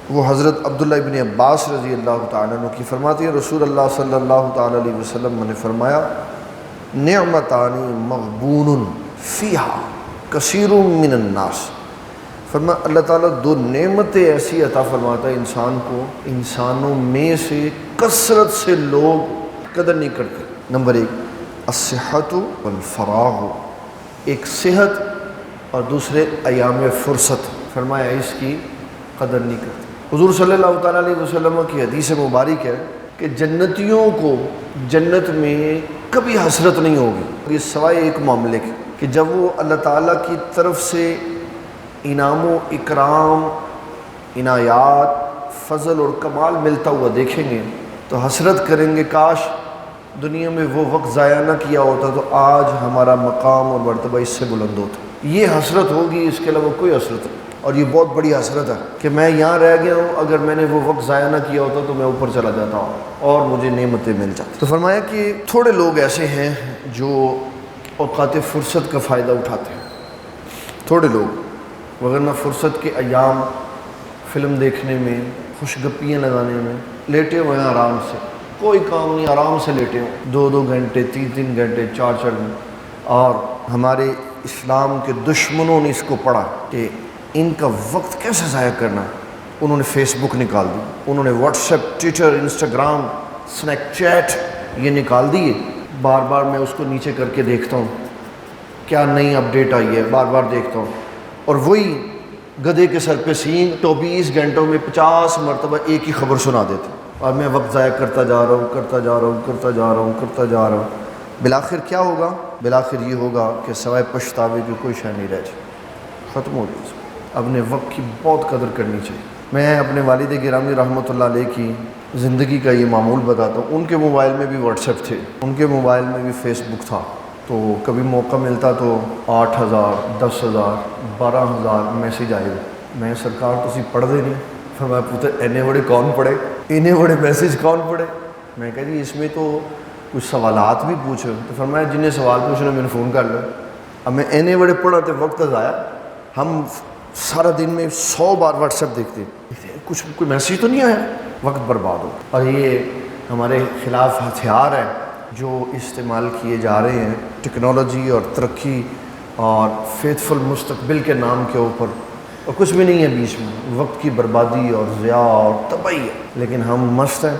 وہ حضرت عبداللہ ابن عباس رضی اللہ تعالیٰ عنہ کی فرماتی ہیں رسول اللہ صلی اللہ تعالیٰ علیہ وسلم نے فرمایا نعمتان مغبون فیہا کثیر من الناس، فرمایا اللہ تعالیٰ دو نعمتیں ایسی عطا فرماتا ہے انسان کو، انسانوں میں سے کثرت سے لوگ قدر نہیں کرتے۔ نمبر 1 الصحت والفراغ، ایک صحت اور دوسرے ایام فرصت، فرمایا اس کی قدر نہیں کرتے۔ حضور صلی اللہ تعالیٰ علیہ وسلم کی حدیث مبارک ہے کہ جنتیوں کو جنت میں کبھی حسرت نہیں ہوگی، یہ سوائے ایک معاملے کے کہ جب وہ اللہ تعالیٰ کی طرف سے انعام و اکرام، عنایات، فضل اور کمال ملتا ہوا دیکھیں گے تو حسرت کریں گے کاش دنیا میں وہ وقت ضائع نہ کیا ہوتا تو آج ہمارا مقام اور مرتبہ اس سے بلند ہوتا۔ یہ حسرت ہوگی، اس کے علاوہ کوئی حسرت نہیں، اور یہ بہت بڑی حسرت ہے کہ میں یہاں رہ گیا ہوں، اگر میں نے وہ وقت ضائع نہ کیا ہوتا تو میں اوپر چلا جاتا ہوں اور مجھے نعمتیں مل جاتی۔ تو فرمایا کہ تھوڑے لوگ ایسے ہیں جو اوقات فرصت کا فائدہ اٹھاتے ہیں، تھوڑے لوگ، وگرنہ فرصت کے ایام فلم دیکھنے میں، خوش گپیاں لگانے میں لیٹے ہوئے ہیں، آرام سے کوئی کام نہیں، آرام سے لیٹے ہوں 2 گھنٹے 3 گھنٹے 4 گھنٹے۔ اور ہمارے اسلام کے دشمنوں نے اس کو پڑھا کہ ان کا وقت کیسے ضائع کرنا ہے، انہوں نے فیس بک نکال دی، انہوں نے what's app, Twitter, Instagram, snap chat یہ نکال دیے۔ بار بار میں اس کو نیچے کر کے دیکھتا ہوں کیا نئی اپڈیٹ آئی ہے، بار بار دیکھتا ہوں، اور وہی گدھے کے سر پہ سینگ 24 گھنٹوں میں 50 مرتبہ ایک ہی خبر سنا دیتے، اور میں وقت ضائع کرتا جا رہا ہوں، کرتا جا رہا ہوں، کرتا جا رہا ہوں، کرتا جا رہا ہوں۔ بالآخر کیا ہوگا؟ بالآخر یہ ہوگا کہ سوائے پچھتاوے کی کوئی شے نہیں رہ جائے، ختم ہو جائے۔ اپنے وقت کی بہت قدر کرنی چاہیے۔ میں اپنے والد گرامی رحمۃ اللہ علیہ کی زندگی کا یہ معمول بتاتا ہوں۔ ان کے موبائل میں بھی واٹس ایپ تھے، ان کے موبائل میں بھی فیس بک تھا، تو کبھی موقع ملتا تو 8000 10,000 12,000 میسیج آئے ہوئے۔ میں سرکار تسی پڑھ دے نہیں؟ فرمایا پتر اینے بڑے کون پڑھے، اینے بڑے میسیج کون پڑھے؟ میں کہا جی اس میں تو کچھ سوالات بھی پوچھو، تو فرمایا جنہیں سوال پوچھنا میں نے فون کر لو۔ اب میں اینے بڑے پڑھا تو وقت ضائع، ہم سارا دن میں 100 بار واٹس ایپ دیکھتے کچھ کوئی میسیج تو نہیں آیا، وقت برباد ہو۔ اور یہ ہمارے خلاف ہتھیار ہے جو استعمال کیے جا رہے ہیں ٹیکنالوجی اور ترقی اور فیتھفل مستقبل کے نام کے اوپر، اور کچھ بھی نہیں ہے بیچ میں، وقت کی بربادی اور ضیاع اور تباہی ہے۔ لیکن ہم مست ہیں،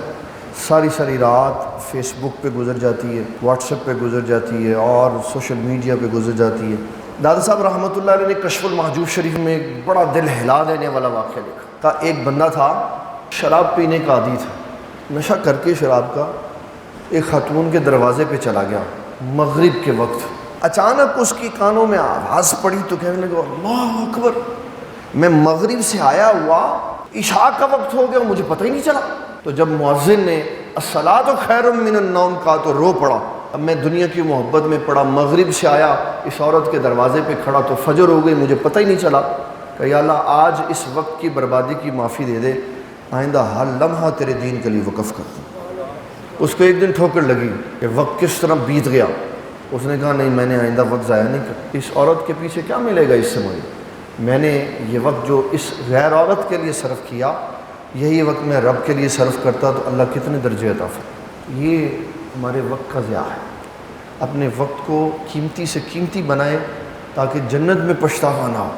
ساری رات فیس بک پہ گزر جاتی ہے، واٹس ایپ پہ گزر جاتی ہے، اور سوشل میڈیا پہ گزر جاتی ہے۔ دادا صاحب رحمۃ اللہ علیہ نے کشف المحجوب شریف میں ایک بڑا دل ہلا دینے والا واقعہ لکھا تھا۔ ایک بندہ تھا شراب پینے کا عادی تھا، نشہ کر کے شراب کا ایک خاتون کے دروازے پہ چلا گیا مغرب کے وقت۔ اچانک اس کی کانوں میں آواز پڑی تو کہنے لگا اللہ اکبر، میں مغرب سے آیا ہوا عشاء کا وقت ہو گیا مجھے پتہ ہی نہیں چلا۔ تو جب مؤذن نے الصلاۃ خیر من النوم کہا تو رو پڑا۔ اب میں دنیا کی محبت میں پڑا، مغرب سے آیا اس عورت کے دروازے پہ کھڑا تو فجر ہو گئی مجھے پتہ ہی نہیں چلا۔ کہ یا اللہ آج اس وقت کی بربادی کی معافی دے دے، آئندہ ہر لمحہ تیرے دین کے لیے وقف کر دوں۔ اس کو ایک دن ٹھوکر لگی کہ وقت کس طرح بیت گیا۔ اس نے کہا نہیں میں نے آئندہ وقت ضائع نہیں کر، اس عورت کے پیچھے کیا ملے گا اس سے مجھے، میں نے یہ وقت جو اس غیر عورت کے لیے صرف کیا یہی وقت میں رب کے لیے صرف کرتا تو اللہ کتنے درجے عطا فرمائے۔ یہ ہمارے وقت کا ضیاع ہے۔ اپنے وقت کو قیمتی سے قیمتی بنائیں تاکہ جنت میں پچھتاوا نہ ہو۔